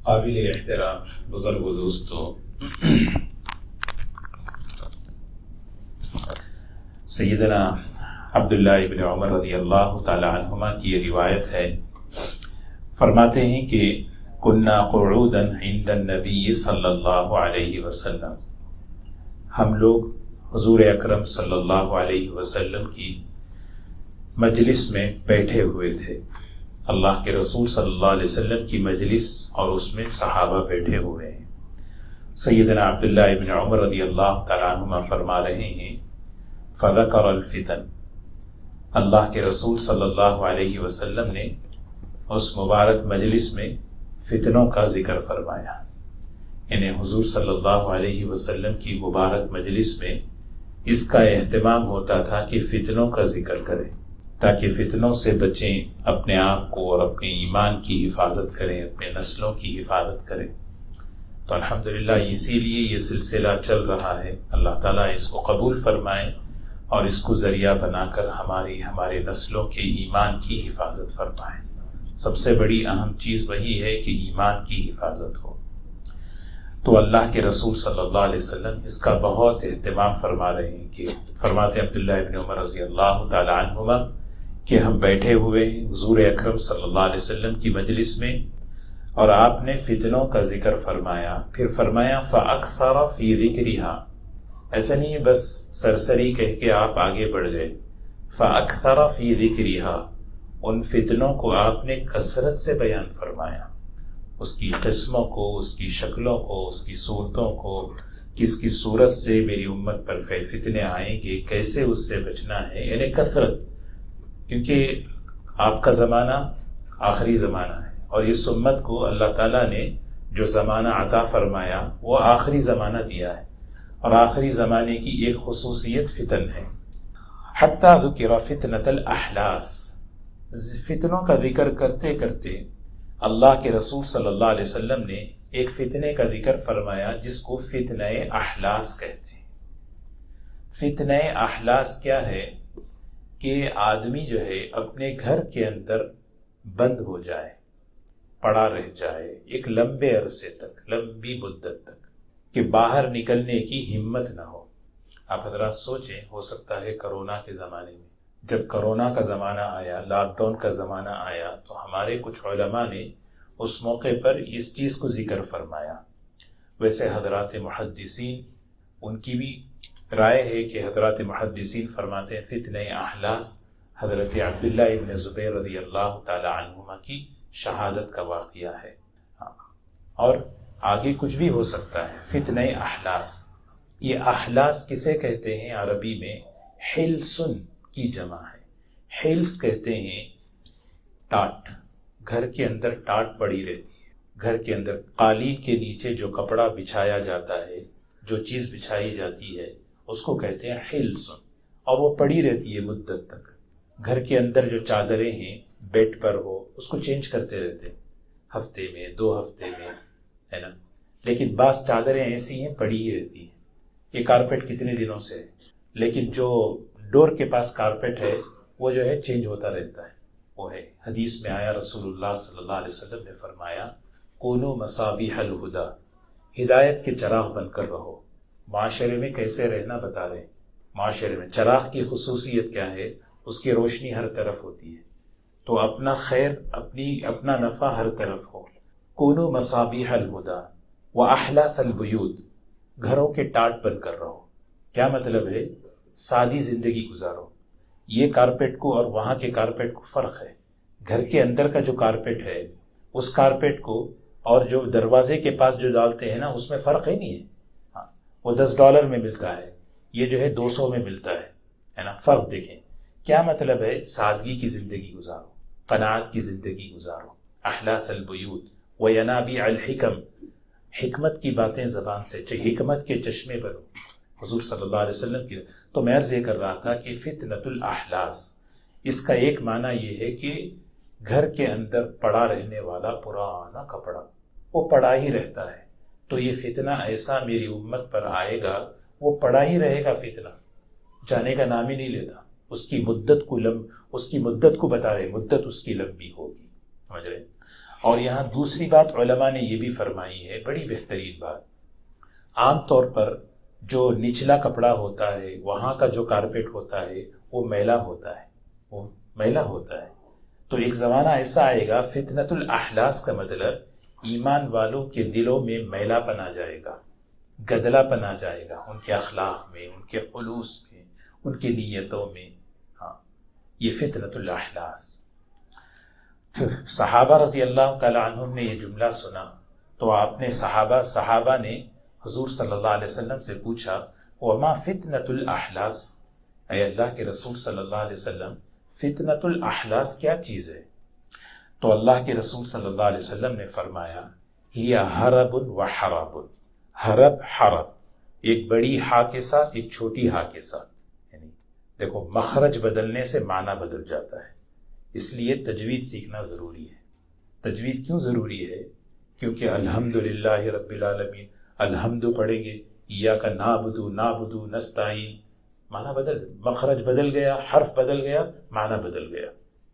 قابل احترام بزرگ و دوستوں، سیدنا عبداللہ ابن عمر رضی اللہ تعالی عنہما کی یہ روایت ہے، فرماتے ہیں کہ کنا قعودا عند النبی صلی اللہ علیہ وسلم، ہم لوگ حضور اکرم صلی اللہ علیہ وسلم کی مجلس میں بیٹھے ہوئے تھے۔ اللہ کے رسول صلی اللہ علیہ وسلم کی مجلس اور اس میں صحابہ بیٹھے ہوئے ہیں۔ سیدنا عبداللہ ابن عمر رضی اللہ تعالیٰ عنہما فرما رہے ہیں، فذکر الفتن، اللہ کے رسول صلی اللہ علیہ وسلم نے اس مبارک مجلس میں فتنوں کا ذکر فرمایا۔ انہیں حضور صلی اللہ علیہ وسلم کی مبارک مجلس میں اس کا اہتمام ہوتا تھا کہ فتنوں کا ذکر کریں تاکہ فتنوں سے بچیں، اپنے آپ کو اور اپنے ایمان کی حفاظت کریں، اپنے نسلوں کی حفاظت کریں۔ تو الحمدللہ اسی لیے یہ سلسلہ چل رہا ہے۔ اللہ تعالیٰ اس کو قبول فرمائے اور اس کو ذریعہ بنا کر ہمارے نسلوں کے ایمان کی حفاظت فرمائے۔ سب سے بڑی اہم چیز وہی ہے کہ ایمان کی حفاظت ہو۔ تو اللہ کے رسول صلی اللہ علیہ وسلم اس کا بہت اہتمام فرما رہے ہیں کہ فرماتے ہیں عبداللہ ابن عمر رضی اللہ تعالی عنہما کہ ہم بیٹھے ہوئے ہیں حضور اکرم صلی اللہ علیہ وسلم کی مجلس میں اور آپ نے فتنوں کا ذکر فرمایا، پھر فرمایا فَأَكْثَرَ فِي ذِكْرِهَا، ایسا نہیں بس سرسری کہہ کے آپ آگے بڑھ گئے، فَأَكْثَرَ فِي ذِكْرِهَا، ان فتنوں کو آپ نے کثرت سے بیان فرمایا، اس کی قسموں کو، اس کی شکلوں کو، اس کی صورتوں کو، کس کی صورت سے میری امت پر فتنے آئیں گے، کیسے اس سے بچنا ہے، یعنی کثرت، کیونکہ آپ کا زمانہ آخری زمانہ ہے اور اس امت کو اللہ تعالیٰ نے جو زمانہ عطا فرمایا وہ آخری زمانہ دیا ہے، اور آخری زمانے کی ایک خصوصیت فتن ہے۔ حتیٰ ذکر فتنۃ الاحلاس، فتنوں کا ذکر کرتے کرتے اللہ کے رسول صلی اللہ علیہ وسلم نے ایک فتنے کا ذکر فرمایا جس کو فتنہ احلاس کہتے ہیں۔ فتنہ احلاس کیا ہے کہ آدمی جو ہے اپنے گھر کے اندر بند ہو جائے، پڑا رہ جائے ایک لمبے عرصے تک، لمبی مدت تک، کہ باہر نکلنے کی ہمت نہ ہو۔ آپ حضرات سوچیں، ہو سکتا ہے کرونا کے زمانے میں، جب کرونا کا زمانہ آیا، لاک ڈاؤن کا زمانہ آیا، تو ہمارے کچھ علماء نے اس موقع پر اس چیز کو ذکر فرمایا۔ ویسے حضرات محدثین، ان کی بھی رائے ہے کہ حضرات محدثین فرماتے ہیں فتنہ احلاس حضرت عبداللہ ابن زبیر رضی اللہ تعالی عنہما کی شہادت کا واقعہ ہے، اور آگے کچھ بھی ہو سکتا ہے۔ فتنہ احلاس، یہ احلاس کسے کہتے ہیں؟ عربی میں حلسن کی جمع ہے۔ حلس کہتے ہیں ٹاٹ، گھر کے اندر ٹاٹ پڑی رہتی ہے، گھر کے اندر قالین کے نیچے جو کپڑا بچھایا جاتا ہے، جو چیز بچھائی جاتی ہے اس کو کہتے ہیں حلسن، اور وہ پڑی رہتی ہے مدت تک۔ گھر کے اندر جو چادریں ہیں بیڈ پر ہو، اس کو چینج کرتے رہتے ہیں، ہفتے میں، 2 ہفتے میں، ہے نا، لیکن بعض چادریں ایسی ہیں پڑی ہی رہتی ہیں۔ یہ کارپیٹ کتنے دنوں سے ہے، لیکن جو ڈور کے پاس کارپیٹ ہے وہ جو ہے چینج ہوتا رہتا ہے، وہ ہے۔ حدیث میں آیا، رسول اللہ صلی اللہ علیہ وسلم نے فرمایا کونوا مصابیح الہدی، ہدایت کے چراغ بن کر رہو۔ معاشرے میں کیسے رہنا بتا رہے ہیں۔ معاشرے میں چراغ کی خصوصیت کیا ہے؟ اس کی روشنی ہر طرف ہوتی ہے، تو اپنا خیر، اپنا نفع ہر طرف ہو۔ کونوا مصابیح الہدی واحلاس البیوت، گھروں کے ٹاٹ بن کر رہو۔ کیا مطلب ہے؟ سادی زندگی گزارو۔ یہ کارپیٹ کو اور وہاں کے کارپیٹ کو فرق ہے۔ گھر کے اندر کا جو کارپیٹ ہے، اس کارپیٹ کو اور جو دروازے کے پاس جو ڈالتے ہیں نا، اس میں فرق ہی نہیں ہے۔ ہاں، وہ $10 میں ملتا ہے، یہ جو ہے 200 میں ملتا ہے نا، فرق دیکھیں۔ کیا مطلب ہے؟ سادگی کی زندگی گزارو، قناعت کی زندگی گزارو۔ احلاس البیوت وینابیع الحکم، حکمت کی باتیں زبان سے، حکمت کے چشمے بنو، حضور صلی اللہ علیہ وسلم کی۔ تو میں عرض یہ کر رہا تھا کہ فتنۃ الاحلاس، اس کا ایک معنی یہ ہے کہ گھر کے اندر پڑا رہنے والا پرانا کپڑا، وہ پڑا ہی رہتا ہے۔ تو یہ فتنہ ایسا میری امت پر آئے گا، وہ پڑا ہی رہے گا، فتنہ جانے کا نام ہی نہیں لیتا۔ اس کی مدت کو بتا رہے، مدت اس کی لمبی ہوگی، سمجھ رہے۔ اور یہاں دوسری بات علماء نے یہ بھی فرمائی ہے، بڑی بہترین بات، عام طور پر جو نچلا کپڑا ہوتا ہے، وہاں کا جو کارپیٹ ہوتا ہے وہ میلا ہوتا ہے، تو ایک زمانہ ایسا آئے گا، فتنۃ الاحلاس کا مطلب ایمان والوں کے دلوں میں میلا پن آ جائے گا، گدلا پن آ جائے گا، ان کے اخلاق میں، ان کے خلوص میں، ان کی نیتوں میں۔ ہاں، یہ فتنۃ الاحلاس۔ پھر صحابہ رضی اللہ تعالی عنہم نے یہ جملہ سنا تو آپ نے صحابہ نے حضور صلی اللہ علیہ وسلم سے پوچھا، وما فتنۃ الاحلاس، اے اللہ کے رسول صلی اللہ علیہ وسلم، فتنۃ الاحلاس کیا چیز ہے؟ تو اللہ کے رسول صلی اللہ علیہ وسلم نے فرمایا، ہی حرب و حرب، حرب ایک بڑی ہا کے ساتھ ایک چھوٹی ہا کے ساتھ، یعنی دیکھو مخرج بدلنے سے معنی بدل جاتا ہے، اس لیے تجوید سیکھنا ضروری ہے۔ تجوید کیوں ضروری ہے؟ کیونکہ الحمدللہ رب العالمین، الحمد پڑھیں گے، ایاک نعبد نستعین، معنی مخرج بدل گیا، حرف بدل گیا، معنی بدل گیا،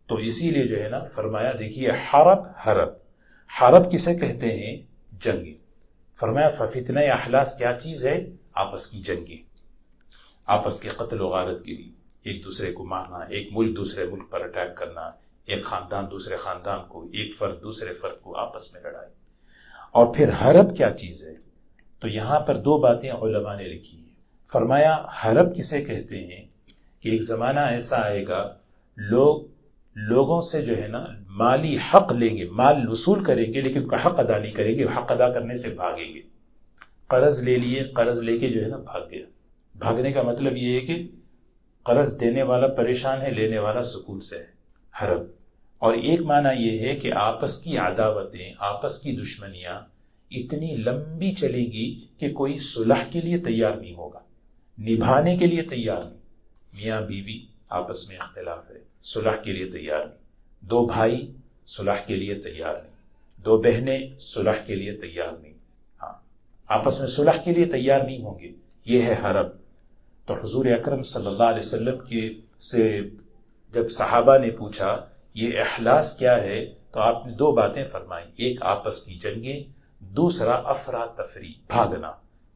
تو اسی لیے جو ہے نا فرمایا، دیکھیے حرب کسے کہتے ہیں؟ جنگی۔ فرمایا ففتنہ احلاس کیا چیز ہے؟ آپس کی جنگیں، آپس کے قتل و غارت گیری، ایک دوسرے کو مارنا، ایک ملک دوسرے ملک پر اٹیک کرنا، ایک خاندان دوسرے خاندان کو، ایک فرد دوسرے فرد کو، آپس میں لڑائی۔ اور پھر حرب کیا چیز ہے؟ تو یہاں پر دو باتیں علماء نے لکھی ہیں۔ فرمایا حرب کسے کہتے ہیں کہ ایک زمانہ ایسا آئے گا، لوگوں سے جو ہے نا مالی حق لیں گے، مال وصول کریں گے، لیکن ان کا حق ادا نہیں کریں گے، حق ادا کرنے سے بھاگیں گے۔ قرض لے لیے، قرض لے کے جو ہے نا بھاگ گیا۔ بھاگنے کا مطلب یہ ہے کہ قرض دینے والا پریشان ہے، لینے والا سکون سے ہے، حرب۔ اور ایک معنی یہ ہے کہ آپس کی عداوتیں، آپس کی دشمنیاں اتنی لمبی چلے گی کہ کوئی صلح کے لیے تیار نہیں ہوگا، نبھانے کے لیے تیار نہیں۔ میاں بیوی آپس میں اختلاف ہے، صلح کے لیے تیار نہیں، دو بھائی صلح کے لیے تیار نہیں، دو بہنیں صلح کے لیے تیار نہیں، ہاں آپس میں صلح کے لیے تیار نہیں ہوں گے، یہ ہے حرب۔ تو حضور اکرم صلی اللہ علیہ وسلم سے جب صحابہ نے پوچھا یہ احلاس کیا ہے، تو آپ نے دو باتیں فرمائی، ایک آپس کی جنگیں، دوسرا افراتفری، بھاگنا۔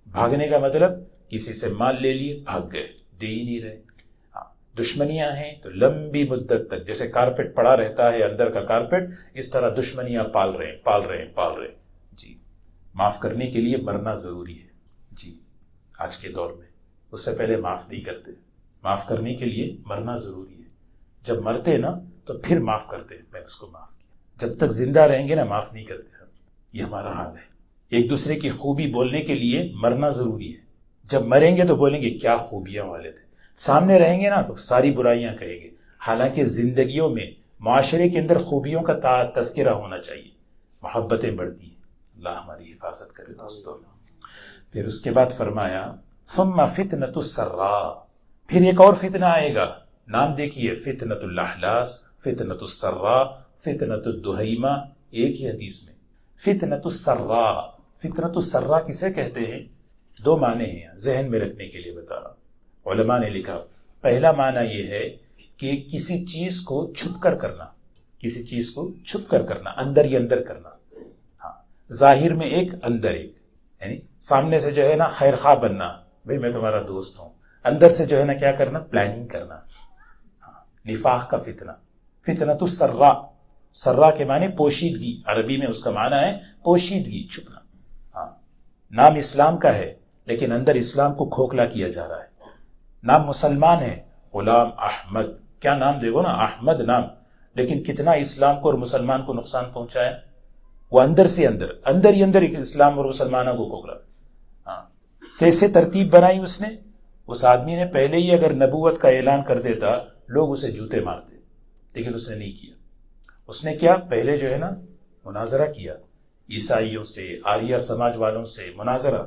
بھاگنے کا مطلب کسی سے مال لے لیے، بھاگ گئے، دے ہی نہیں رہے۔ دشمنیاں ہیں تو لمبی مدت تک، جیسے کارپیٹ پڑا رہتا ہے اندر کا کارپیٹ، اس طرح دشمنیاں پال رہے ہیں۔ جی، معاف کرنے کے لیے مرنا ضروری ہے۔ جی، آج کے دور میں اس سے پہلے معاف نہیں کرتے، معاف کرنے کے لیے مرنا ضروری ہے۔ جب مرتے نا تو پھر معاف کرتے ہیں، میں اس کو معاف کیا۔ جب تک زندہ رہیں گے نا معاف نہیں کرتے ہم، یہ ہمارا حال ہے۔ ایک دوسرے کی خوبی بولنے کے لیے مرنا ضروری ہے۔ جب مریں گے تو بولیں گے کیا خوبیاں والے تھے، سامنے رہیں گے نا تو ساری برائیاں کہیں گے۔ حالانکہ زندگیوں میں، معاشرے کے اندر خوبیوں کا تذکرہ ہونا چاہیے، محبتیں بڑھتی ہیں۔ اللہ ہماری حفاظت کرے دوستو۔ پھر اس کے بعد فرمایا ثم فتنۃ السراء، پھر ایک اور فتنہ آئے گا، نام دیکھیے، فتنۃ الاحلاس، فتنۃ السراء، فتنۃ الدہیمہ، ایک ہی حدیث میں۔ فتنۃ السراء، فتنۃ السراء کسے کہتے ہیں؟ دو معنی ہیں، ذہن میں رکھنے کے لیے بتا رہا ہوں۔ علماء نے لکھا، پہلا معنی یہ ہے کہ کسی چیز کو چھپ کر کرنا، کسی چیز کو چھپ کر کرنا، اندر ہی اندر کرنا۔ ہاں، ظاہر میں ایک، اندر ایک، یعنی سامنے سے جو ہے نا خیر خواہ بننا، بھئی میں تمہارا دوست ہوں، اندر سے جو ہے نا کیا کرنا؟ پلاننگ کرنا۔ ہاں، نفاق کا فتنہ، فتنۃ السراء، سرا کے معنی پوشیدگی، عربی میں اس کا معنی ہے پوشیدگی، چھپنا۔ ہاں، نام اسلام کا ہے لیکن اندر اسلام کو کھوکھلا کیا جا رہا ہے۔ نام مسلمان ہے، غلام احمد، کیا نام دیکھو نا، احمد نام، لیکن کتنا اسلام کو اور مسلمان کو نقصان پہنچایا۔ وہ اندر سے اندر ہی اندر اسلام اور مسلمانوں کو کھوکھلا۔ ہاں، کیسے ترتیب بنائی اس نے؟ اس آدمی نے پہلے ہی اگر نبوت کا اعلان کر دیتا، لوگ اسے جوتے مارتے، لیکن اس نے نہیں کیا۔ اس نے کیا؟ پہلے جو ہے نا مناظرہ کیا، عیسائیوں سے، آریہ سماج والوں سے مناظرہ،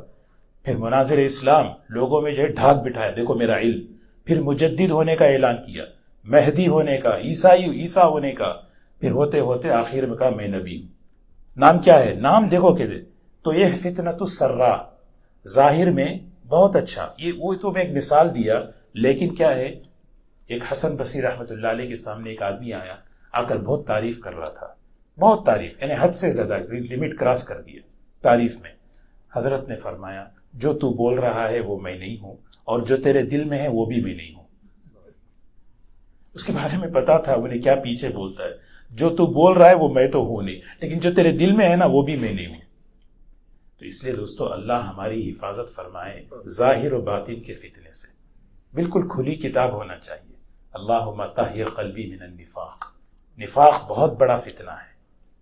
پھر مناظر اسلام، لوگوں میں جو ہے ڈھاک بٹھایا، دیکھو میرا علم، پھر مجدد ہونے کا اعلان کیا، مہدی ہونے کا، عیسیٰ ہونے کا، پھر ہوتے ہوتے آخر میں کہا میں نبی ہوں۔ نام کیا ہے؟ نام دیکھو کہ تو یہ فتنۃ السراء، ظاہر میں بہت اچھا، یہ وہ تو میں ایک مثال دیا، لیکن کیا ہے، ایک حسن بصری رحمۃ اللہ علیہ کے سامنے ایک آدمی آیا، آ کر بہت تعریف کر رہا تھا بہت تعریف، یعنی حد سے زیادہ لمٹ کراس کر دیا تعریف میں۔ حضرت نے فرمایا جو تو بول رہا ہے وہ میں نہیں ہوں، اور جو تیرے دل میں ہے وہ بھی میں نہیں ہوں۔ اس کے بارے میں پتا تھا انہیں کیا پیچھے بولتا ہے، جو تو بول رہا ہے وہ میں تو ہوں نہیں، لیکن جو تیرے دل میں ہے نا وہ بھی میں نہیں ہوں۔ تو اس لیے دوستو اللہ ہماری حفاظت فرمائے ظاہر و باطن کے فتنے سے۔ بالکل کھلی کتاب ہونا چاہیے۔ اللہم طہر قلبی من النفاق۔ نفاق بہت بڑا فتنہ ہے۔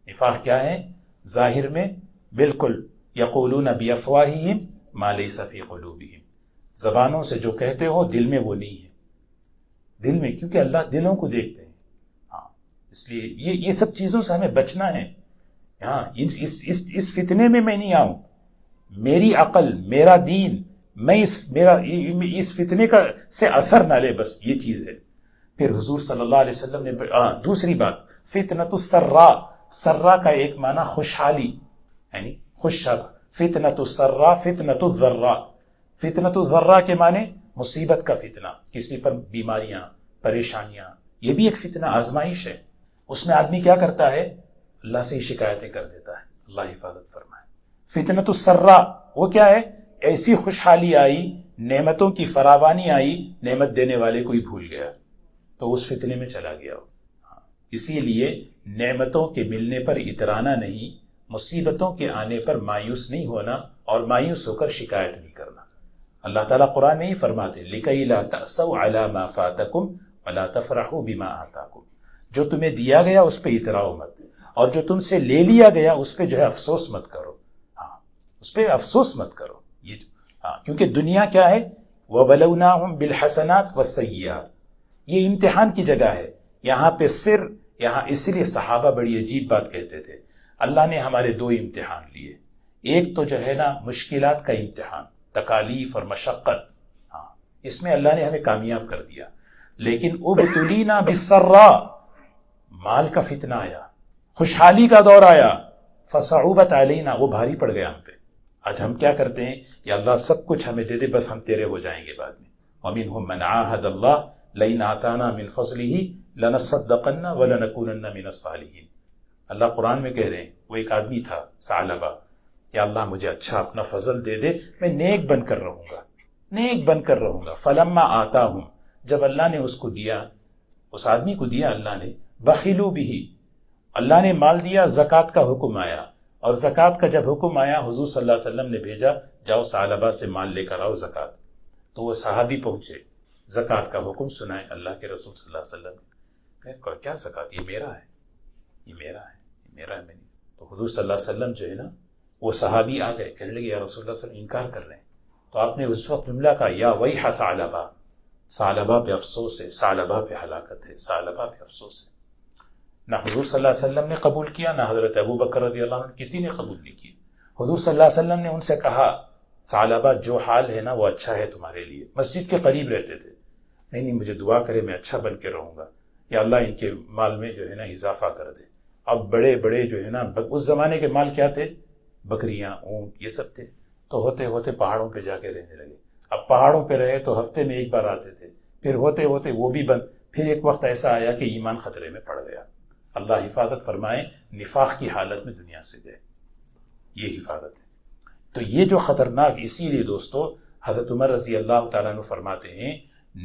نفاق کیا ہے؟ ظاہر میں بالکل یقولون بافواہہم ما لیس فی قلوبہم، زبانوں سے جو کہتے ہو دل میں وہ نہیں ہے، دل میں، کیونکہ اللہ دلوں کو دیکھتے ہیں۔ ہاں، اس لیے یہ سب چیزوں سے ہمیں بچنا ہے۔ ہاں، اس فتنے میں نہیں آؤں، میری عقل، میرا دین، میں اس فتنے کا سے اثر نہ لے، بس یہ چیز ہے۔ پھر حضور صلی اللہ علیہ وسلم نے دوسری بات، فتنۃ السرا، سرا کا ایک معنی خوشحالی، یعنی خوش، فتنۃ السرا فتنۃ الضراء، فتنۃ الضراء کے معنی مصیبت کا فتنہ، کسی پر بیماریاں، پریشانیاں، یہ بھی ایک فتنہ، آزمائش ہے۔ اس میں آدمی کیا کرتا ہے؟ اللہ سے شکایتیں کر دیتا ہے، اللہ حفاظت فرمائے۔ فتنۃ السرا وہ کیا ہے؟ ایسی خوشحالی آئی، نعمتوں کی فراوانی آئی، نعمت دینے والے کو ہی بھول گیا، تو اس فتنے میں چلا گیا۔ اسی لیے نعمتوں کے ملنے پر اترانا نہیں، مصیبتوں کے آنے پر مایوس نہیں ہونا، اور مایوس ہو کر شکایت نہیں کرنا۔ اللہ تعالیٰ قرآن میں ہی فرماتے ہیں لِكَيْ لَا تَأْسَوْا عَلَى مَا فَاتَكُمْ وَلَا تَفْرَحُوا بِمَا آتَاكُمْ، جو تمہیں دیا گیا اس پہ اتراؤ مت، اور جو تم سے لے لیا گیا اس پہ جو ہے افسوس مت کرو۔ ہاں، اس پہ افسوس مت کرو۔ یہ ہاں، کیونکہ دنیا کیا ہے؟ وَبَلَوْنَاهُمْ بِالْحَسَنَاتِ وَالسَّيِّئَاتِ، یہ امتحان کی جگہ ہے۔ یہاں پہ یہاں اس لیے صحابہ بڑی عجیب بات کہتے تھے، اللہ نے ہمارے دو امتحان لیے، ایک تو جو ہے نا مشکلات کا امتحان، تکالیف اور مشقت، ہاں اس میں اللہ نے ہمیں کامیاب کر دیا، لیکن ابتلینا بالسراء، مال کا فتنہ آیا، خوشحالی کا دور آیا، فصعوبت علینا، وہ بھاری پڑ گیا ہم پہ۔ آج ہم کیا کرتے ہیں؟ یا اللہ سب کچھ ہمیں دے دے، بس ہم تیرے ہو جائیں گے بعد میں۔ وَمِنْهُمْ مَنْ عَاهَدَ اللَّهَ لَئِنْ آتَانَا مِنْ فَضْلِهِ لَنَصَّدَّقَنَّ وَلَنَكُونَنَّ مِنَ الصَّالِحِينَ۔ اللہ قرآن میں کہہ رہے ہیں، وہ ایک آدمی تھا ثعلبہ، یا اللہ مجھے اچھا اپنا فضل دے دے، میں نیک بن کر رہوں گا، نیک بن کر رہوں گا۔ فَلَمَّا آتَاهُمْ، جب اللہ نے اس کو دیا، اس آدمی کو دیا اللہ نے، بخلوا بِهِ، اللہ نے مال دیا، زکوٰۃ کا حکم آیا، اور زکوٰۃ کا جب حکم آیا حضور صلی اللہ علیہ وسلم نے بھیجا جاؤ ثعلبہ سے مال لے کر آؤ زکوٰۃ، تو وہ صحابی پہنچے، زکوٰۃ کا حکم سنائے اللہ کے رسول صلی اللہ علیہ وسلم نے، کیا زکوٰۃ؟ یہ میرا ہے، یہ میرا ہے، یہ میرا ہے، میں نہیں۔ تو حضور صلی اللہ علیہ وسلم جو ہے نا، وہ صحابی آ گئے، کہنے لگے یا رسول اللہ صلی اللہ علیہ وسلم انکار کر رہے ہیں۔ تو آپ نے اس وقت جملہ کہا یا ویح ثعلبہ، ثعلبہ پہ افسوس ہے، ثعلبہ پہ ہلاکت ہے، ثعلبہ پہ افسوس ہے۔ نہ حضور صلی اللہ علیہ وسلم نے قبول کیا، نہ حضرت ابو بکر رضی اللہ عنہ کسی نے قبول نہیں کیا۔ حضور صلی اللہ علیہ وسلم نے ان سے کہا ثعلبہ جو حال ہے نا وہ اچھا ہے تمہارے لیے، مسجد کے قریب رہتے تھے، نہیں مجھے دعا کرے میں اچھا بن کے رہوں گا، یا اللہ ان کے مال میں جو ہے نا اضافہ کر دے۔ اب بڑے بڑے جو ہے نا، اس زمانے کے مال کیا تھے؟ بکریاں، اونٹ، یہ سب تھے۔ تو ہوتے ہوتے پہاڑوں پہ جا کے رہنے لگے۔ اب پہاڑوں پہ رہے تو ہفتے میں ایک بار آتے تھے، پھر ہوتے ہوتے وہ بھی بند، پھر ایک وقت ایسا آیا کہ ایمان خطرے میں پڑ گیا۔ اللہ حفاظت فرمائے، نفاق کی حالت میں دنیا سے گئے، یہ حفاظت ہے۔ تو یہ جو خطرناک، اسی لیے دوستو حضرت عمر رضی اللہ تعالیٰ عنہ فرماتے ہیں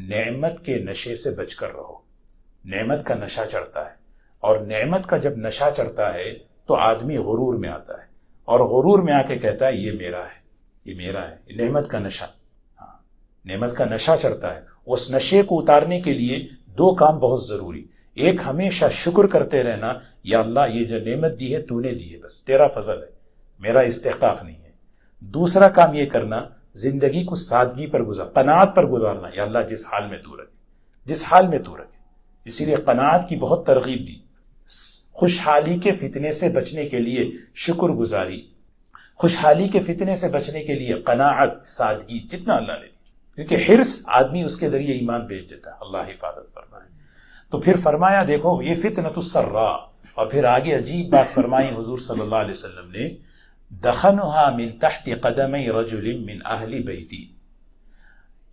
نعمت کے نشے سے بچ کر رہو۔ نعمت کا نشہ چڑھتا ہے، اور نعمت کا جب نشہ چڑھتا ہے تو آدمی غرور میں آتا ہے، اور غرور میں آ کے کہتا ہے یہ میرا ہے، یہ میرا ہے، نعمت کا نشہ۔ ہاں، نعمت کا نشہ چڑھتا ہے۔ اس نشے کو اتارنے کے لیے دو کام بہت ضروری، ایک ہمیشہ شکر کرتے رہنا، یا اللہ یہ جو نعمت دی ہے تو نے دی ہے، بس تیرا فضل ہے، میرا استحقاق نہیں ہے۔ دوسرا کام یہ کرنا، زندگی کو سادگی پر قناعت پر گزارنا، یا اللہ جس حال میں تو رکھے، جس حال میں تو رکھے۔ اسی لیے قناعت کی بہت ترغیب دی۔ خوشحالی کے فتنے سے بچنے کے لیے شکر گزاری، خوشحالی کے فتنے سے بچنے کے لیے قناعت، سادگی، جتنا اللہ نے دی، کیونکہ حرص آدمی اس کے ذریعے ایمان بیچ دیتا ہے۔ اللہ حفاظت فرمائے۔ تو پھر فرمایا دیکھو یہ فتنۃ السراء، اور پھر آگے عجیب بات فرمائی حضور صلی اللہ علیہ وسلم نے، دخنها من تحت قدمی رجل من اہل بیتی،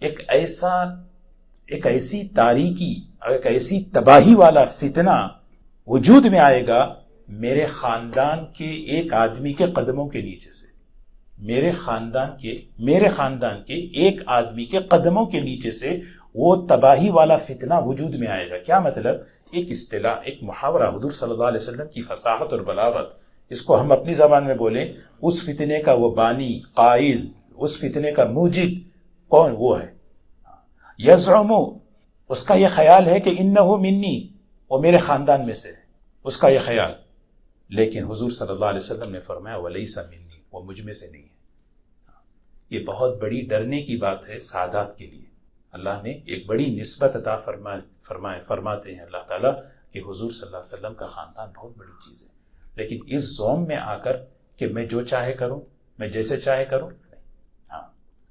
ایک ایسی تاریکی، ایک ایسی تباہی والا فتنہ وجود میں آئے گا میرے خاندان کے ایک آدمی کے قدموں کے نیچے سے، میرے خاندان کے ایک آدمی کے قدموں کے نیچے سے وہ تباہی والا فتنہ وجود میں آئے گا۔ کیا مطلب؟ ایک اصطلاح، ایک محاورہ حضور صلی اللہ علیہ وسلم کی فصاحت اور بلاغت، اس کو ہم اپنی زبان میں بولیں، اس فتنے کا وہ بانی، قائل، اس فتنے کا موجد کون؟ وہ ہے یزعم، اس کا یہ خیال ہے کہ انہ منی، وہ میرے خاندان میں سے ہے، اس کا یہ خیال، لیکن حضور صلی اللہ علیہ وسلم نے فرمایا ولیس منی، وہ مجھ میں سے نہیں ہے۔ یہ بہت بڑی ڈرنے کی بات ہے سادات کے لیے۔ اللہ نے ایک بڑی نسبت عطا فرماتے ہیں اللہ تعالیٰ کہ حضور صلی اللہ علیہ وسلم کا خاندان بہت بڑی چیز ہے، لیکن اس زوم میں آ کر کہ میں جو چاہے کروں، میں جیسے چاہے کروں، نہیں۔ ہاں،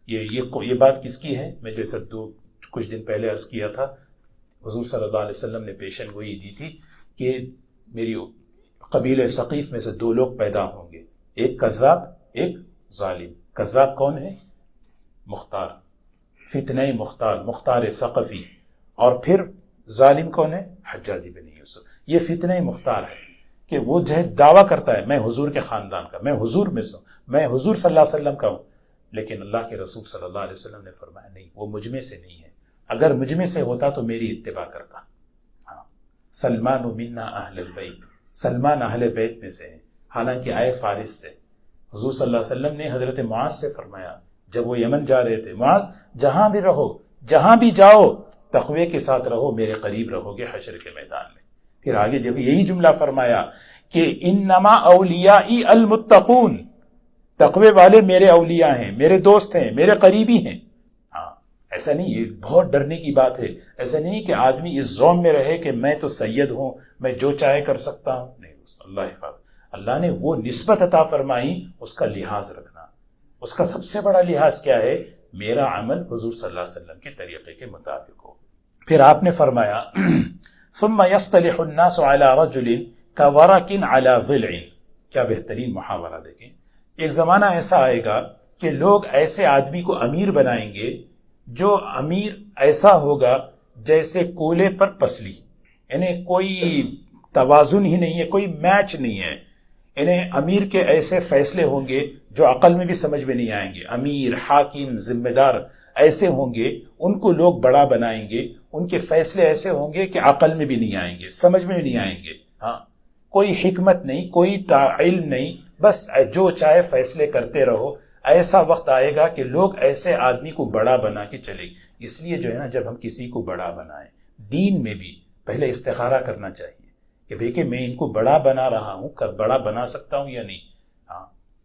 یہ بات کس کی ہے؟ میں جیسے کچھ دن پہلے عرض کیا تھا، حضور صلی اللہ علیہ وسلم نے پیشن گوئی دی تھی کہ میری قبیلہ ثقیف میں سے 2 لوگ پیدا ہوں گے، ایک کذاب، ایک ظالم۔ کذاب کون ہے؟ مختار، فتنہ مختار ثقفی، اور پھر ظالم کون ہے؟ حجاج بن یوسف۔ یہ فتنہ مختار ہے کہ وہ جو ہے دعویٰ کرتا ہے میں حضور کے خاندان کا، میں حضور میں سے ہوں، میں حضور صلی اللہ علیہ وسلم کا ہوں، لیکن اللہ کے رسول صلی اللہ علیہ وسلم نے فرمایا نہیں، وہ مجھ میں سے نہیں ہے، اگر مجھ میں سے ہوتا تو میری اتباع کرتا۔ ہاں، سلمان منا اہل البیت، سلمان اہل بیت میں سے ہے، حالانکہ آئے فارس سے۔ حضور صلی اللہ علیہ وسلم نے حضرت معاذ سے فرمایا جب وہ یمن جا رہے تھے، معاذ جہاں بھی رہو، جہاں بھی جاؤ، تقوی کے ساتھ رہو، میرے قریب رہو گے حشر کے میدان میں۔ پھر آگے دیکھو یہی جملہ فرمایا کہ انما اولیائی المتقون، تقوی والے میرے اولیاء ہیں، میرے دوست ہیں، میرے قریبی ہیں۔ ہاں، ایسا نہیں، یہ بہت ڈرنے کی بات ہے۔ ایسا نہیں کہ آدمی اس زوم میں رہے کہ میں تو سید ہوں، میں جو چاہے کر سکتا ہوں، نہیں، اللہ حفاظت۔ اللہ نے وہ نسبت عطا فرمائی، اس کا لحاظ رکھنا۔ اس کا سب سے بڑا لحاظ کیا ہے؟ میرا عمل حضور صلی اللہ علیہ وسلم کے طریقے کے مطابق ہو۔ پھر آپ نے فرمایا ثم يصطلح الناس على رجل كورق على ضلع، کیا بہترین محاورہ دیکھیں۔ ایک زمانہ ایسا آئے گا کہ لوگ ایسے آدمی کو امیر بنائیں گے، جو امیر ایسا ہوگا جیسے کولے پر پسلی، یعنی کوئی توازن ہی نہیں ہے، کوئی میچ نہیں ہے۔ انہیں امیر کے ایسے فیصلے ہوں گے جو عقل میں بھی سمجھ میں نہیں آئیں گے۔ امیر، حاکم، ذمہ دار ایسے ہوں گے، ان کو لوگ بڑا بنائیں گے، ان کے فیصلے ایسے ہوں گے کہ عقل میں بھی نہیں آئیں گے، سمجھ میں بھی نہیں آئیں گے۔ ہاں، کوئی حکمت نہیں، کوئی علم نہیں، بس جو چاہے فیصلے کرتے رہو۔ ایسا وقت آئے گا کہ لوگ ایسے آدمی کو بڑا بنا کے چلے گے۔ اس لیے جو ہے نا، جب ہم کسی کو بڑا بنائیں، دین میں بھی پہلے استخارہ کرنا چاہیے کہ بھئی کہ میں ان کو بڑا بنا رہا ہوں، بڑا بنا سکتا ہوں یا نہیں۔ ہاں،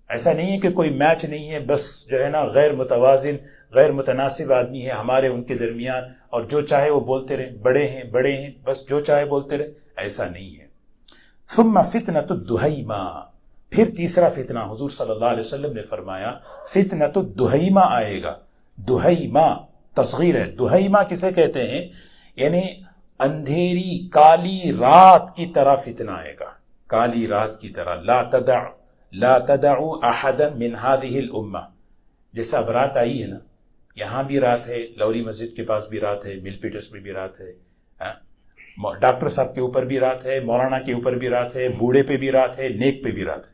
ایسا نہیں ہے کہ کوئی میچ نہیں ہے، بس جو ہے نا غیر متوازن، غیر متناسب آدمی ہے ہمارے ان کے درمیان، اور جو چاہے وہ بولتے رہے، بڑے ہیں بس جو چاہے بولتے رہے، ایسا نہیں ہے۔ ثم فتنۃ الدہیمہ، پھر تیسرا فتنہ حضور صلی اللہ علیہ وسلم نے فرمایا فتنۃ الدہیمہ آئے گا۔ دہیمہ تصغیر ہے۔ دہیمہ کسے کہتے ہیں؟ یعنی اندھیری کالی رات کی طرح فتنہ آئے گا، کالی رات کی طرح۔ لا تدعوا احدا من هذه الامہ، جیسا اب رات آئی ہے نا، یہاں بھی رات ہے، لوری مسجد کے پاس بھی رات ہے، مل پیٹرس میں بھی رات ہے، ڈاکٹر صاحب کے اوپر بھی رات ہے، مولانا کے اوپر بھی رات ہے، بوڑھے پہ بھی رات ہے، نیک پہ بھی رات ہے۔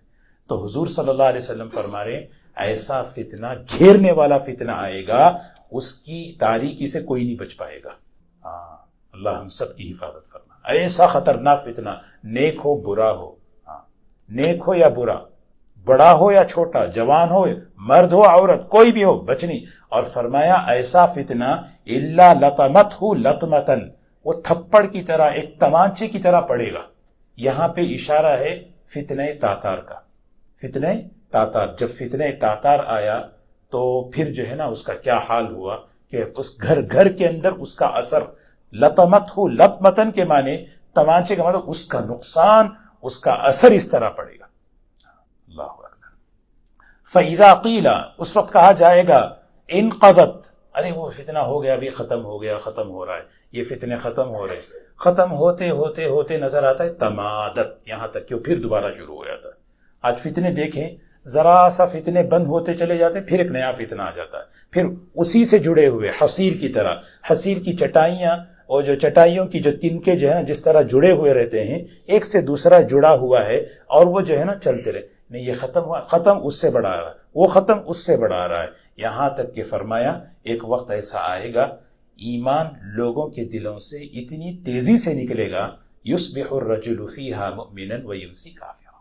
تو حضور صلی اللہ علیہ وسلم فرما رہے ہیں ایسا فتنہ، گھیرنے والا فتنہ آئے گا، اس کی تاریکی سے کوئی نہیں بچ پائے گا۔ اللہ ہم سب کی حفاظت فرما۔ ایسا خطرناک فتنہ، نیک ہو برا ہو، نیک ہو یا برا، بڑا ہو یا چھوٹا، جوان ہو، مرد ہو عورت، کوئی بھی ہو، بچنی۔ اور فرمایا ایسا فتنہ الا لطمتہ لطمتن، وہ تھپڑ کی طرح، ایک تمانچے کی طرح پڑے گا۔ یہاں پہ اشارہ ہے فتنہ تاتار کا۔ فتنہ تاتار، جب فتنہ تاتار آیا تو پھر جو ہے نا اس کا کیا حال ہوا کہ اس گھر کے اندر اس کا اثر، لطمتہ لطمتن کے معنی تمانچے کا مطلب اس کا نقصان، اس کا اثر اس طرح پڑے گا۔ اللہ اکبر۔ فَإِذَا قِيلَ، اس وقت کہا جائے گا انقضت، ارے وہ فتنہ ہو گیا، ابھی ختم ہو گیا، ختم ہو رہا ہے، یہ فتنے ختم ہو رہے، ختم ہوتے ہوتے ہوتے نظر آتا ہے تمادت، یہاں تک کہ پھر دوبارہ شروع ہو جاتا ہے۔ آج فتنے دیکھیں، ذرا سا فتنے بند ہوتے چلے جاتے ہیں، پھر ایک نیا فتنہ آ جاتا ہے، پھر اسی سے جڑے ہوئے حصیر کی طرح، حصیر کی چٹائیاں وہ جو چٹائیوں کی جو تنکے جو ہے نا جس طرح جڑے ہوئے رہتے ہیں، ایک سے دوسرا جڑا ہوا ہے، اور وہ جو ہے نا چلتے رہے، نہیں یہ ختم ہوا، ختم اس سے بڑا آ رہا ہے، وہ ختم اس سے بڑا آ رہا ہے، یہاں تک کہ فرمایا ایک وقت ایسا آئے گا ایمان لوگوں کے دلوں سے اتنی تیزی سے نکلے گا، یصبح الرجل فیہا مؤمنا ویمسی کافرا،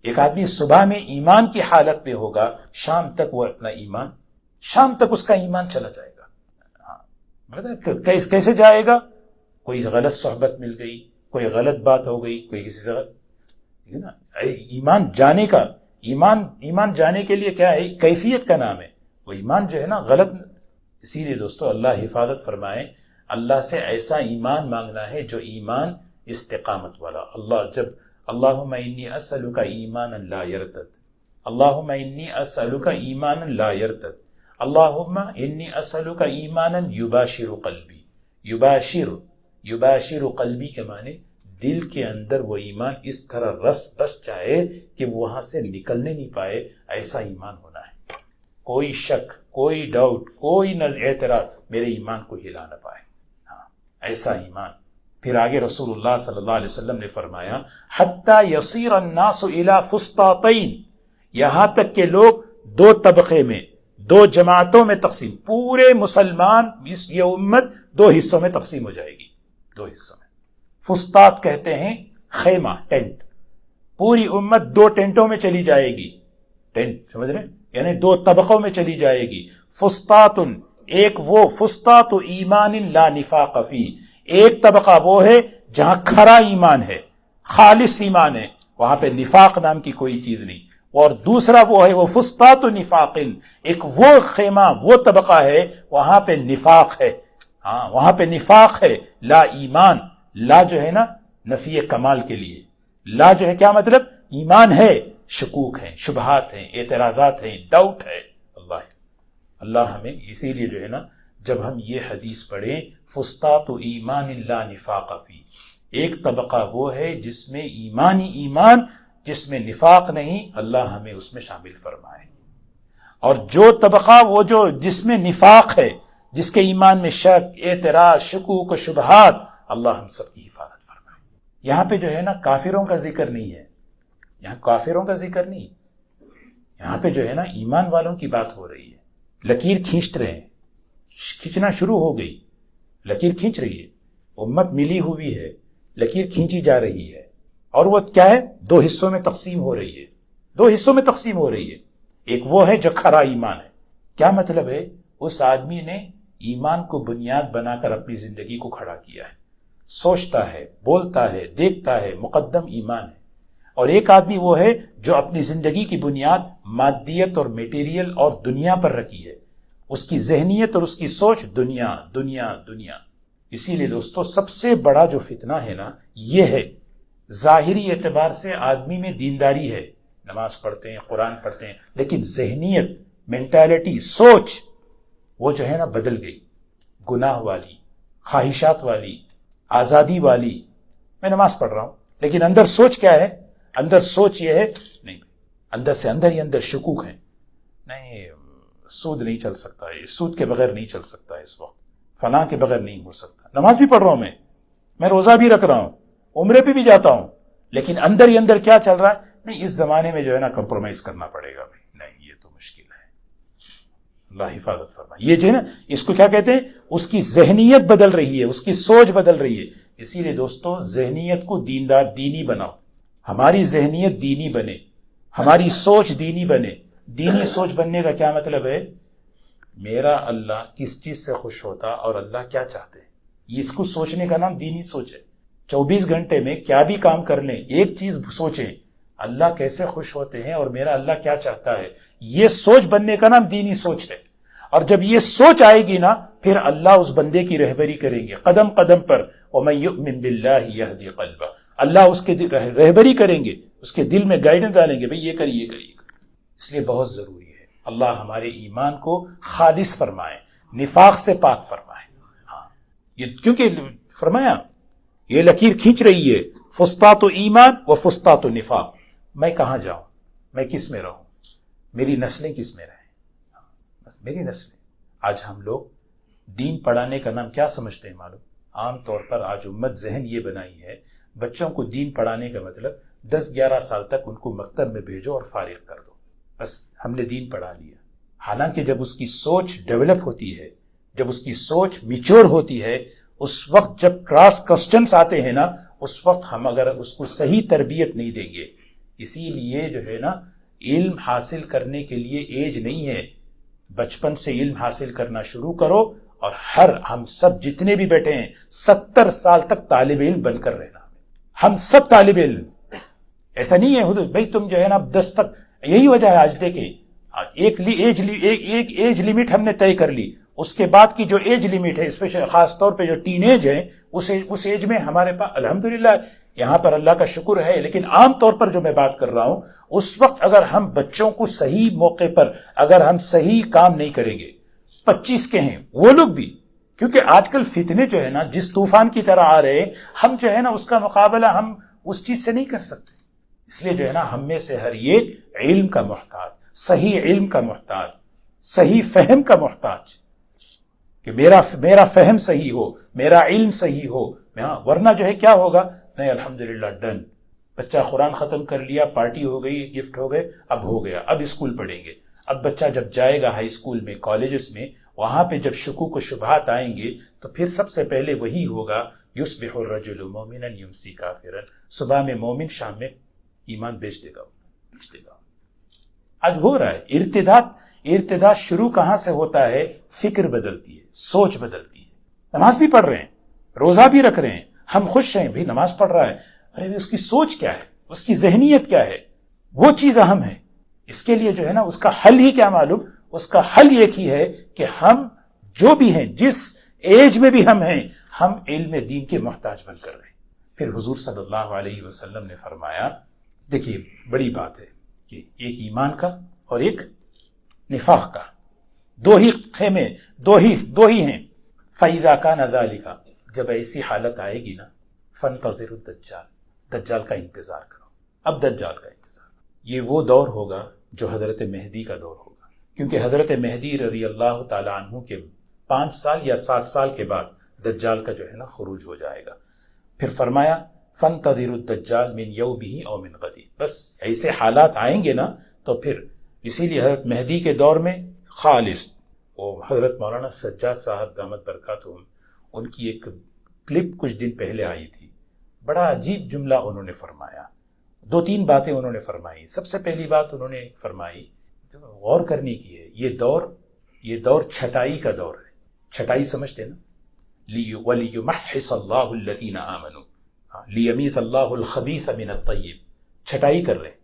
ایک آدمی صبح میں ایمان کی حالت میں ہوگا، شام تک وہ اپنا ایمان، شام تک اس کا ایمان چلا جائے گا۔ کیسے جائے گا؟ کوئی غلط صحبت مل گئی، کوئی غلط بات ہو گئی، کوئی کسی سے ایمان جانے کا، ایمان جانے کے لیے کیا ہے؟ کیفیت کا نام ہے، وہ ایمان جو ہے نا غلط۔ اسی لیے دوستو اللہ حفاظت فرمائے، اللہ سے ایسا ایمان مانگنا ہے جو ایمان استقامت والا۔ اللہ جب اللہم انی اسألک ایمانا لا یرتد، اللہم انی اسألک ایمانا لا یرتد، اللہم انی اسألک ایمانا یباشر قلبی، یباشر قلبی کے معنی دل کے اندر وہ ایمان اس طرح رس بس جائے کہ وہاں سے نکلنے نہیں پائے، ایسا ایمان ہونا ہے، کوئی شک، کوئی ڈاؤٹ، کوئی اعتراض میرے ایمان کو ہلا نہ پائے، ہاں ایسا ایمان۔ پھر آگے رسول اللہ صلی اللہ علیہ وسلم نے فرمایا حتی یصیر الناس الی فسطاطین، یہاں تک کہ لوگ دو طبقے میں، دو جماعتوں میں تقسیم، پورے مسلمان یہ امت دو حصوں میں تقسیم ہو جائے گی، دو حصوں میں۔ فسطاط کہتے ہیں خیمہ، ٹینٹ، پوری امت دو ٹینٹوں میں چلی جائے گی، ٹینٹ سمجھ رہے ہیں، یعنی دو طبقوں میں چلی جائے گی۔ فسطاط، ایک وہ فسطاط ایمان لا نفاق فی، ایک طبقہ وہ ہے جہاں کھرا ایمان ہے، خالص ایمان ہے، وہاں پہ نفاق نام کی کوئی چیز نہیں، اور دوسرا وہ ہے وہ فسطاط نفاق، ایک وہ خیمہ، وہ طبقہ ہے وہاں پہ نفاق ہے، ہاں وہاں پہ نفاق ہے، لا ایمان، لا جو ہے نا نفی کمال کے لیے، لا جو ہے کیا مطلب؟ ایمان ہے، شکوک ہیں، شبہات ہیں، اعتراضات ہیں، ڈاؤٹ ہے۔ اللہ ہمیں اسی لیے جو ہے نا جب ہم یہ حدیث پڑھیں فسطاط ایمان لا نفاق فی، ایک طبقہ وہ ہے جس میں ایمانی ایمان، جس میں نفاق نہیں، اللہ ہمیں اس میں شامل فرمائے، اور جو طبقہ وہ جو جس میں نفاق ہے، جس کے ایمان میں شک، اعتراض، شکوک و شبہات، اللہ ہم سب کی حفاظت فرمائے۔ یہاں پہ جو ہے نا کافروں کا ذکر نہیں ہے، یہاں کافروں کا ذکر نہیں، یہاں پہ جو ہے نا ایمان والوں کی بات ہو رہی ہے۔ لکیر کھینچ رہے ہیں، کھینچنا شروع ہو گئی، لکیر کھینچ رہی ہے، امت ملی ہوئی ہے، لکیر کھینچی جا رہی ہے، اور وہ کیا ہے؟ دو حصوں میں تقسیم ہو رہی ہے، دو حصوں میں تقسیم ہو رہی ہے۔ ایک وہ ہے جو کھرا ایمان ہے، کیا مطلب ہے؟ اس آدمی نے ایمان کو بنیاد بنا کر اپنی زندگی کو کھڑا کیا ہے، سوچتا ہے، بولتا ہے، دیکھتا ہے، مقدم ایمان ہے۔ اور ایک آدمی وہ ہے جو اپنی زندگی کی بنیاد مادیت اور میٹیریل اور دنیا پر رکھی ہے، اس کی ذہنیت اور اس کی سوچ دنیا دنیا دنیا۔ اسی لیے دوستو سب سے بڑا جو فتنہ ہے نا یہ ہے، ظاہری اعتبار سے آدمی میں دینداری ہے، نماز پڑھتے ہیں، قرآن پڑھتے ہیں، لیکن ذہنیت، مینٹالٹی، سوچ وہ جو ہے نا بدل گئی، گناہ والی، خواہشات والی، آزادی والی۔ میں نماز پڑھ رہا ہوں لیکن اندر سوچ کیا ہے؟ اندر سوچ یہ ہے نہیں، اندر سے اندر ہی اندر شکوک ہے، نہیں سود نہیں چل سکتا ہے، سود کے بغیر نہیں چل سکتا ہے، اس وقت فلاں کے بغیر نہیں ہو سکتا۔ نماز بھی پڑھ رہا ہوں میں روزہ بھی رکھ رہا ہوں، عمرے پہ بھی جاتا ہوں، لیکن اندر ہی اندر کیا چل رہا ہے؟ نہیں اس زمانے میں جو ہے نا کمپرومائز کرنا پڑے گا، بھائی نہیں یہ تو مشکل ہے۔ اللہ حفاظت فرمائے۔ یہ جو ہے نا اس کو کیا کہتے ہیں؟ اس کی ذہنیت بدل رہی ہے، اس کی سوچ بدل رہی ہے۔ اسی لیے دوستو ذہنیت کو دیندار، دینی بناؤ، ہماری ذہنیت دینی بنے، ہماری سوچ دینی بنے۔ دینی سوچ بننے کا کیا مطلب ہے؟ میرا اللہ کس چیز سے خوش ہوتا اور اللہ کیا چاہتے ہیں، یہ اس کو سوچنے کا نام دینی سوچ ہے۔ 24 گھنٹے میں کیا بھی کام کر لیں، ایک چیز سوچیں، اللہ کیسے خوش ہوتے ہیں اور میرا اللہ کیا چاہتا ہے، یہ سوچ بننے کا نام دینی سوچ ہے۔ اور جب یہ سوچ آئے گی نا پھر اللہ اس بندے کی رہبری کریں گے قدم قدم پر، وَمَن يُؤْمِن بِاللَّهِ يَهْدِ قَلْبَهُ، اللہ اس کے رہبری کریں گے، اس کے دل میں گائیڈنس ڈالیں گے، بھئی یہ کریے یہ کریے۔ اس لیے بہت ضروری ہے اللہ ہمارے ایمان کو خالص فرمائے، نفاق سے پاک فرمائے۔ ہاں یہ کیونکہ فرمایا یہ لکیر کھینچ رہی ہے، فسطاط ایمان و فسطاط نفاق، میں کہاں جاؤں، میں کس میں رہوں، میری نسلیں کس میں رہیں، بس میری نسلیں۔ آج ہم لوگ دین پڑھانے کا نام کیا سمجھتے ہیں معلوم؟ عام طور پر آج امت ذہن یہ بنائی ہے بچوں کو دین پڑھانے کا مطلب 10-11 سال تک ان کو مکتب میں بھیجو اور فارغ کر دو، بس ہم نے دین پڑھا لیا۔ حالانکہ جب اس کی سوچ ڈیولپ ہوتی ہے، جب اس کی سوچ میچور ہوتی ہے، اس وقت جب کراس کوسچنز آتے ہیں نا، اس وقت ہم اگر اس کو صحیح تربیت نہیں دیں گے۔ اسی لیے جو ہے نا، علم حاصل کرنے کے لیے ایج نہیں ہے، بچپن سے علم حاصل کرنا شروع کرو، اور ہم سب جتنے بھی بیٹھے ہیں 70 سال تک طالب علم بن کر رہنا، ہم سب طالب علم۔ ایسا نہیں ہے حضور بھائی تم جو ہے نا 10 تک، یہی وجہ ہے آج دیکھیں ایک ایج لمٹ ہم نے طے کر لی، اس کے بعد کی جو ایج لمٹ ہے اسپیشل خاص طور پہ جو ٹین ایج ہے، اس ایج میں ہمارے پاس الحمدللہ یہاں پر اللہ کا شکر ہے، لیکن عام طور پر جو میں بات کر رہا ہوں، اس وقت اگر ہم بچوں کو صحیح موقع پر اگر ہم صحیح کام نہیں کریں گے، 25 کے ہیں وہ لوگ بھی، کیونکہ آج کل فتنے جو ہے نا جس طوفان کی طرح آ رہے ہیں، ہم جو ہے نا اس کا مقابلہ ہم اس چیز سے نہیں کر سکتے۔ اس لیے جو ہے نا ہم میں سے ہر ایک علم کا محتاج، صحیح علم کا محتاج، صحیح فہم کا محتاج، کہ میرا فہم صحیح ہو، میرا علم صحیح ہو، ورنہ جو ہے کیا ہوگا، نہیں الحمدللہ ڈن، بچہ قرآن ختم کر لیا، پارٹی ہو گئی، گفٹ ہو گئے، اب ہو گیا، اب اسکول پڑھیں گے۔ اب بچہ جب جائے گا ہائی اسکول میں، کالجز میں، وہاں پہ جب شکوک و شبہات آئیں گے تو پھر سب سے پہلے وہی ہوگا، یصبح الرجل مومنا یمسی کافرا، صبح میں مومن شام میں ایمان بیچ دے گا۔ آج ہو رہا ہے ارتداد شروع کہاں سے ہوتا ہے؟ فکر بدلتی ہے، سوچ بدلتی ہے۔ نماز بھی پڑھ رہے ہیں، روزہ بھی رکھ رہے ہیں، ہم خوش ہیں بھی نماز پڑھ رہا ہے، ارے اس کی سوچ کیا ہے، اس کی ذہنیت کیا ہے، وہ چیز اہم ہے۔ اس کے لیے جو ہے نا اس کا حل ہی کیا معلوم؟ اس کا حل ایک ہی ہے کہ ہم جو بھی ہیں، جس ایج میں بھی ہم ہیں، ہم علم دین کے محتاج بن کر رہے ہیں۔ پھر حضور صلی اللہ علیہ وسلم نے فرمایا، دیکھیے بڑی بات ہے کہ ایک ایمان کا اور ایک نفاق کا، دو ہی خیمے، دو ہی ہیں۔ فَإِذَا كَانَ ذَلِكَ، جب ایسی حالت آئے گی نا، فَانْتَظِرُوا الدَّجَّالَ، دجال کا انتظار کرو۔ اب دجال کا انتظار، یہ وہ دور ہوگا جو حضرت مہدی کا دور ہوگا، کیونکہ حضرت مہدی رضی اللہ تعالی عنہ کے 5 سال یا 7 سال کے بعد دجال کا جو ہے نا خروج ہو جائے گا۔ پھر فرمایا فَانْتَظِرُوا الدَّجَّالَ مِنْ يَوْمِهِ أَوْ مِنْ غَدِهِ، بس ایسے حالات آئیں گے نا تو پھر اسی لیے حضرت مہدی کے دور میں خالص، وہ حضرت مولانا سجاد صاحب دامت برکاتہم، ان کی ایک کلپ کچھ دن پہلے آئی تھی، بڑا عجیب جملہ انہوں نے فرمایا، 2-3 باتیں انہوں نے فرمائی۔ سب سے پہلی بات انہوں نے فرمائی، غور کرنے کی ہے، یہ دور چھٹائی کا دور ہے۔ چھٹائی سمجھتے نا، وَلِيُمَحِّصَ اللَّهُ الَّذِينَ آمَنُوا، لِيَمِيزَ اللَّهُ الْخَبِيثَ مِنَ الطَّيِّبِ، چھٹائی کر رہے ہیں،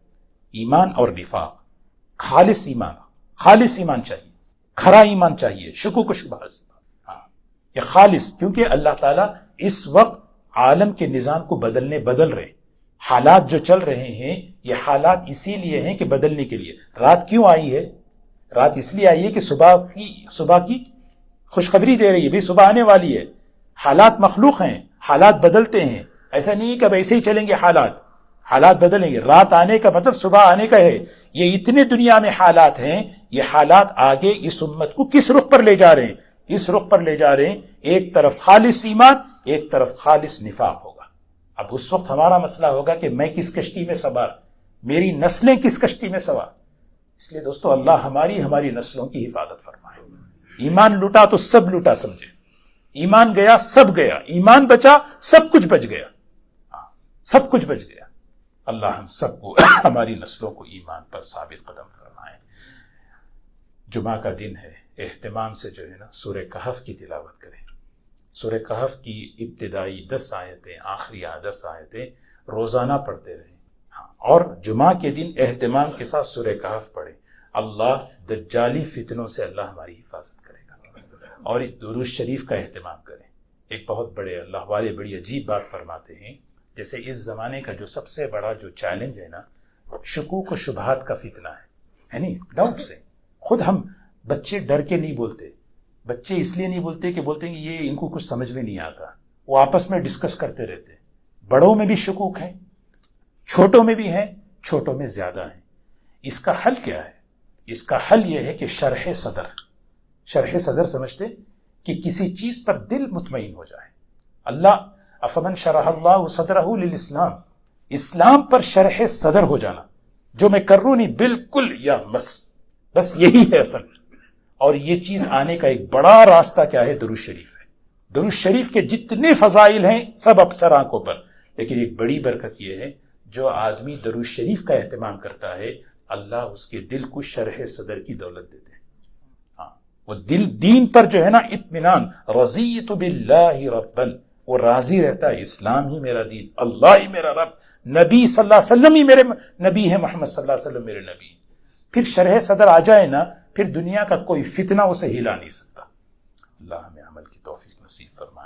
ایمان اور نفاق، خالص ایمان چاہیے، کھرا ایمان چاہیے، شکوک و شبہات سے، یہ خالص، کیونکہ اللہ تعالیٰ اس وقت عالم کے نظام کو بدل رہے ہیں۔ حالات جو چل رہے ہیں، یہ حالات اسی لیے ہیں کہ بدلنے کے لیے۔ رات کیوں آئی ہے؟ رات اس لیے آئی ہے کہ صبح کی خوشخبری دے رہی ہے، بھی صبح آنے والی ہے۔ حالات مخلوق ہیں، حالات بدلتے ہیں، ایسا نہیں کہ اب ایسے ہی چلیں گے، حالات بدلیں گے۔ رات آنے کا مطلب صبح آنے کا ہے۔ یہ اتنے دنیا میں حالات ہیں، یہ حالات آگے اس امت کو کس رخ پر لے جا رہے ہیں؟ اس رخ پر لے جا رہے ہیں، ایک طرف خالص ایمان، ایک طرف خالص نفاق ہوگا۔ اب اس وقت ہمارا مسئلہ ہوگا کہ میں کس کشتی میں سوار، میری نسلیں کس کشتی میں سوار۔ اس لیے دوستو اللہ ہماری نسلوں کی حفاظت فرمائے۔ ایمان لوٹا تو سب لوٹا سمجھے، ایمان گیا سب گیا، ایمان بچا سب کچھ بچ گیا، سب کچھ بچ گیا۔ اللہ ہم سب کو ہماری نسلوں کو ایمان پر ثابت قدم فرمائے۔ جمعہ کا دن ہے، اہتمام سے جو ہے نا سورہ کہف کی تلاوت کریں۔ سورہ کہف کی ابتدائی 10 آیتیں، آخری 10 آیتیں روزانہ پڑھتے رہیں، اور جمعہ کے دن اہتمام کے ساتھ سورہ کہف پڑھیں۔ اللہ دجالی فتنوں سے اللہ ہماری حفاظت کرے گا، اور درود شریف کا اہتمام کریں۔ ایک بہت بڑے اللہ والے بڑی عجیب بات فرماتے ہیں، جیسے اس زمانے کا جو سب سے بڑا جو چیلنج ہے نا، شکوک و شبہات کا فتنہ ہے نہیں، ڈاؤٹ سے۔ خود ہم بچے ڈر کے نہیں بولتے، بچے اس لیے نہیں بولتے کہ بولتے ہیں کہ یہ ان کو کچھ سمجھ میں نہیں آتا، وہ آپس میں ڈسکس کرتے رہتے۔ بڑوں میں بھی شکوک ہیں، چھوٹوں میں بھی ہیں، چھوٹوں میں زیادہ ہیں۔ اس کا حل کیا ہے؟ اس کا حل یہ ہے کہ شرح صدر سمجھتے کہ کسی چیز پر دل مطمئن ہو جائے۔ اللہ افمن شرح اللہ صدرہ للاسلام، اسلام پر شرح صدر ہو جانا، جو میں کر رہا ہوں نہیں بالکل یا بس یہی ہے اصل. اور یہ چیز آنے کا ایک بڑا راستہ کیا ہے؟ درود شریف ہے. درود شریف کے جتنے فضائل ہیں سب افسر آنکھوں پر، لیکن ایک بڑی برکت یہ ہے جو آدمی درود شریف کا اہتمام کرتا ہے اللہ اس کے دل کو شرح صدر کی دولت دیتے ہیں. ہاں، وہ دین پر جو ہے نا اطمینان، رضیت باللہ ربا، وہ راضی رہتا ہے اسلام ہی میرا دین، اللہ ہی میرا رب، نبی صلی اللہ علیہ وسلم ہی میرے نبی ہے، محمد صلی اللہ علیہ وسلم میرے نبی. پھر شرح صدر آ جائے نا، پھر دنیا کا کوئی فتنہ اسے ہلا نہیں سکتا. اللہ ہمیں عمل کی توفیق نصیب فرمائے.